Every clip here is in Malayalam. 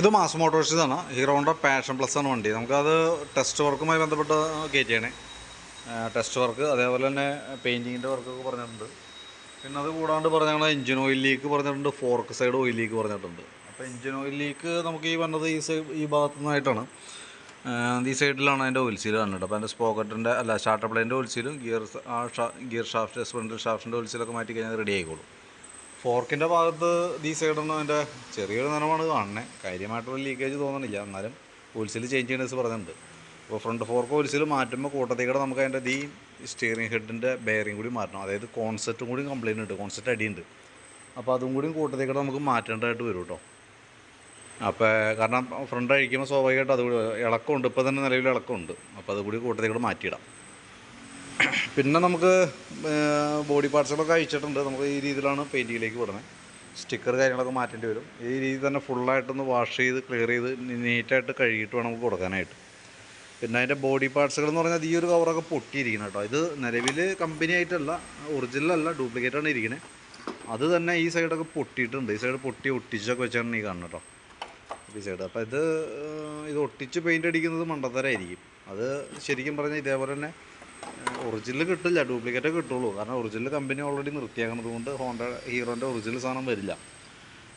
ഇത് മാസ് മോട്ടോഴ്സിതാണ്. ഹീറോയുടെ പാഷൻ പ്ലസ് ആണ് വണ്ടി. നമുക്കത് ടെസ്റ്റ് വർക്കുമായി ബന്ധപ്പെട്ട് കയറ്റിയാണ്. ടെസ്റ്റ് വർക്ക് അതേപോലെ തന്നെ പെയിൻറ്റിങ്ങിൻ്റെ വർക്കൊക്കെ പറഞ്ഞിട്ടുണ്ട്. പിന്നെ അത് കൂടാണ്ട് പറഞ്ഞാൽ എഞ്ചിൻ ഓയിൽ ലീക്ക് പറഞ്ഞിട്ടുണ്ട്, ഫോർക്ക് സൈഡ് ഓയിൽ ലീക്ക് പറഞ്ഞിട്ടുണ്ട്. അപ്പോൾ എഞ്ചിൻ ഓയിൽ ലീക്ക് നമുക്ക് ഈ വന്നത് ഈ ഭാഗത്തു നിന്നായിട്ടാണ്. ഈ സൈഡിലാണ് അതിൻ്റെ ഓയിൽ സീൽ കാണുന്നത്. അപ്പോൾ അതിൻ്റെ സ്പോക്കറ്റിൻ്റെ സ്റ്റാർട്ടർ പ്ലേൻ്റെ ഓയിൽ സീലും ഗിയർ ഷാഫ്റ്റ് സ്പ്രിൻഡൽ ഷാഫ്റ്റിൻ്റെ ഓയിൽ സീലൊക്കെ മാറ്റി കഴിഞ്ഞാൽ റെഡി ആയിക്കോളും. ഫോർക്കിൻ്റെ ഭാഗത്ത് ഈ സൈഡൊന്നും അതിൻ്റെ ചെറിയൊരു നിറമാണ് കാണുന്നത്. കാര്യമായിട്ടുള്ള ലീക്കേജ് തോന്നണില്ല. എന്നാലും ഓയിൽ സീൽ ചേഞ്ച് ചെയ്യണമെന്ന് പറഞ്ഞിട്ടുണ്ട്. അപ്പോൾ ഫ്രണ്ട് ഫോർക്ക് ഓയിൽ സീൽ മാറ്റുമ്പോൾ കൂട്ടത്തേക്കൂടെ നമുക്ക് അതിൻ്റെ സ്റ്റിയറിംഗ് ഹെഡിൻ്റെ ബെയറിംഗ് കൂടി മാറ്റണം. അതായത് കോൺസെപ്റ്റും കൂടി കംപ്ലയിൻ്റ് ഉണ്ട്, കോൺസെപ്റ്റ് അടിയുണ്ട്. അപ്പോൾ അതും കൂടി കൂട്ടത്തേക്കൂടെ നമുക്ക് മാറ്റേണ്ടതായിട്ട് വരും കേട്ടോ. അപ്പോൾ കാരണം ഫ്രണ്ട് അഴിക്കുമ്പോൾ സ്വാഭാവികമായിട്ട് അതുകൂടി ഇളക്കമുണ്ട്. ഇപ്പോൾ തന്നെ നിലവിൽ ഇളക്കമുണ്ട്. അപ്പോൾ അതുകൂടി കൂട്ടത്തേക്കൂടെ മാറ്റിയിടാം. പിന്നെ നമുക്ക് ബോഡി പാർട്സുകളൊക്കെ അയച്ചിട്ടുണ്ട്. നമുക്ക് ഈ രീതിയിലാണ് പെയിൻറ്റിങ്ങിലേക്ക് വിടുന്നത്. സ്റ്റിക്കർ കാര്യങ്ങളൊക്കെ മാറ്റേണ്ടി വരും. ഈ രീതി തന്നെ ഫുള്ളായിട്ടൊന്ന് വാഷ് ചെയ്ത് ക്ലിയർ ചെയ്ത് നീറ്റായിട്ട് കഴുകിയിട്ട് വേണം നമുക്ക് കൊടുക്കാനായിട്ട്. പിന്നെ അതിൻ്റെ ബോഡി പാർട്സുകൾ എന്ന് പറഞ്ഞാൽ ഈ ഒരു കവറൊക്കെ പൊട്ടിയിരിക്കണം കേട്ടോ. ഇത് നിലവിൽ കമ്പനി ആയിട്ടല്ല, ഒറിജിനലല്ല, ഡ്യൂപ്ലിക്കേറ്റാണ് ഇരിക്കുന്നത്. അത് തന്നെ ഈ സൈഡൊക്കെ പൊട്ടിയിട്ടുണ്ട്. ഈ സൈഡ് പൊട്ടി ഒട്ടിച്ചൊക്കെ വെച്ചാണ് ഈ കാണുന്നത് കേട്ടോ, ഈ സൈഡ്. അപ്പോൾ ഇത് ഒട്ടിച്ച് പെയിൻ്റ് അടിക്കുന്നത് മണ്ടത്തരമായിരിക്കും. അത് ശരിക്കും പറഞ്ഞാൽ ഇതേപോലെ തന്നെ ഒറിജിനൽ കിട്ടില്ല, ഡ്യൂപ്ലിക്കേറ്റേ കിട്ടുള്ളൂ. കാരണം ഒറിജിനൽ കമ്പനി ഓൾറെഡി നിർത്തിയാക്കുന്നത് കൊണ്ട് ഹീറോൻ്റെ ഒറിജിനൽ സാധനം വരില്ല.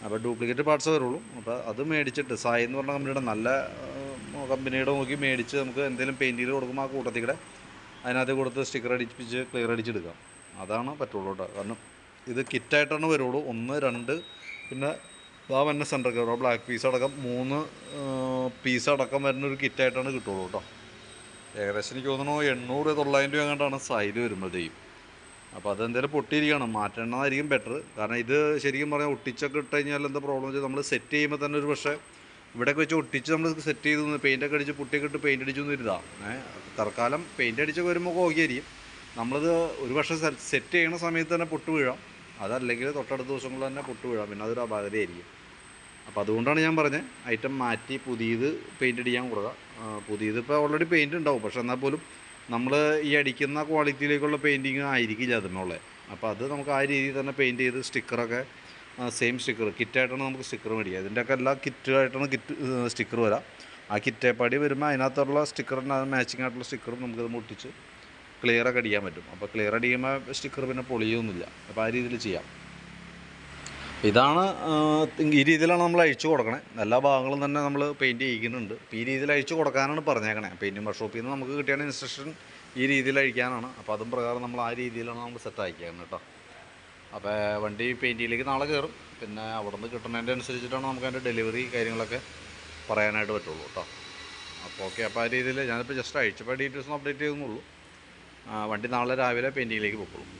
അപ്പോൾ ഡ്യൂപ്ലിക്കേറ്റ് പാർട്സ് വരുള്ളൂ. അപ്പോൾ അത് മേടിച്ചിട്ട് സായി എന്ന് പറഞ്ഞ കമ്പനിയുടെ നല്ല കമ്പനിയുടെ നോക്കി മേടിച്ച് നമുക്ക് എന്തെങ്കിലും പെയിൻറ്റിൽ കൊടുക്കുമ്പോൾ ആ കൂട്ടത്തിൽക്കൂടെ അതിനകത്ത് കൊടുത്ത് സ്റ്റിക്കർ അടിപ്പിച്ച് ക്ലിയർ അടിച്ചെടുക്കാം. അതാണ് പറ്റുള്ളൂ കേട്ടോ. കാരണം ഇത് കിറ്റായിട്ടാണ് വരുള്ളൂ. 1, 2 പിന്നെ വന്ന സെൻറ്റർ കവർ ബ്ലാക്ക് പീസ് അടക്കം 3 പീസ് അടക്കം വരുന്നൊരു കിറ്റായിട്ടാണ് കിട്ടുള്ളൂ കേട്ടോ. ഏകദേശം എനിക്ക് തോന്നുന്നു 800-900 രൂപ എങ്ങാണ്ടാണ് സൈഡ് വരുമ്പോഴത്തേക്കും. അപ്പോൾ അതെന്തായാലും പൊട്ടിയിരിക്കണം, മാറ്റേണ്ടതായിരിക്കും ബെറ്റർ. കാരണം ഇത് ശരിക്കും പറഞ്ഞാൽ ഒട്ടിച്ചൊക്കെ ഇട്ട് കഴിഞ്ഞാൽ എന്താ പ്രോബ്ലം വെച്ചാൽ നമ്മൾ സെറ്റ് ചെയ്യുമ്പോൾ തന്നെ ഒരു പക്ഷേ ഇവിടെയൊക്കെ വെച്ച് ഒട്ടിച്ച് നമ്മൾ സെറ്റ് ചെയ്ത് പെയിൻറ്റൊക്കെ അടിച്ച് പുട്ടിയൊക്കെ ഇട്ട് പെയിൻറ്റ് അടിച്ചൊന്നും ഇരുതാണ്. തൽക്കാലം പെയിൻറ്റ് അടിച്ചൊക്കെ വരുമ്പോൾ ഓക്കെ ആയിരിക്കും. നമ്മളത് ഒരു പക്ഷേ സെറ്റ് ചെയ്യുന്ന സമയത്ത് തന്നെ പൊട്ട് വീഴാം. അതല്ലെങ്കിൽ തൊട്ടടുത്ത ദിവസങ്ങളിൽ തന്നെ പൊട്ട് വീഴാം. പിന്നെ അതൊരു അപാകതയായിരിക്കും. അപ്പോൾ അതുകൊണ്ടാണ് ഞാൻ പറഞ്ഞത് ഐറ്റം മാറ്റി പുതിയത് പെയിൻറ്റ് അടിക്കാൻ കൊടുക്കുക. പുതിയത് ഇപ്പോൾ ഓൾറെഡി പെയിൻറ്റ് ഉണ്ടാവും. പക്ഷേ എന്നാൽ പോലും നമ്മൾ ഈ അടിക്കുന്ന ക്വാളിറ്റിയിലേക്കുള്ള പെയിൻറ്റിങ് ആയിരിക്കില്ല അതിനുള്ളത്. അപ്പോൾ അത് നമുക്ക് ആ രീതിയിൽ തന്നെ പെയിൻറ്റ് ചെയ്ത് സ്റ്റിക്കറൊക്കെ സെയിം സ്റ്റിക്കർ കിറ്റായിട്ടാണ് നമുക്ക് സ്റ്റിക്കർ മേടിക്കുക. ഇതിൻ്റെയൊക്കെ എല്ലാ കിറ്റായിട്ടാണ് സ്റ്റിക്കർ വരാം. ആ കിറ്റേപ്പാടി വരുമ്പോൾ അതിനകത്തുള്ള സ്റ്റിക്കറിന് മാച്ചിങ് ആയിട്ടുള്ള സ്റ്റിക്കറും നമുക്കത് മുട്ടിച്ച് ക്ലിയറൊക്കെ അടിക്കാൻ പറ്റും. അപ്പോൾ ക്ലിയർ അടിക്കുമ്പോൾ സ്റ്റിക്കർ പിന്നെ പൊളിയൊന്നുമില്ല. അപ്പോൾ ആ രീതിയിൽ ചെയ്യാം. ഇതാണ് ഈ രീതിയിലാണ് നമ്മൾ അഴിച്ചു കൊടുക്കണേ. എല്ലാ ഭാഗങ്ങളും തന്നെ നമ്മൾ പെയിൻറ്റ് ചെയ്യിക്കുന്നുണ്ട്. അപ്പോൾ ഈ രീതിയിൽ അഴിച്ചു കൊടുക്കാനാണ് പറഞ്ഞേക്കണേ. പെയിൻറ്റിങ് വർക്ക്ഷോപ്പിൽ നിന്ന് നമുക്ക് കിട്ടിയ ഇൻസ്ട്രക്ഷൻ ഈ രീതിയിൽ അഴിക്കാനാണ്. അപ്പോൾ അതും പ്രകാരം നമ്മൾ ആ രീതിയിലാണ് നമ്മൾ സെറ്റ് അയക്കുന്നത് കേട്ടോ. അപ്പോൾ വണ്ടി പെയിൻറ്റിങ്ങിലേക്ക് നാളെ കയറും. പിന്നെ അവിടെ നിന്ന് കിട്ടുന്നതിൻ്റെ അനുസരിച്ചിട്ടാണ് നമുക്ക് അതിൻ്റെ ഡെലിവറി കാര്യങ്ങളൊക്കെ പറയാനായിട്ട് പറ്റുള്ളൂ കേട്ടോ. അപ്പോൾ ഓക്കെ. അപ്പോൾ ആ രീതിയിൽ ഞാനിപ്പോൾ ജസ്റ്റ് അഴിച്ചപ്പോൾ ഡീറ്റെയിൽസ് ഒന്ന് അപ്ഡേറ്റ് ചെയ്യുന്നുള്ളൂ. വണ്ടി നാളെ രാവിലെ പെയിൻറ്റിങ്ങിലേക്ക് പോയിക്കോളും.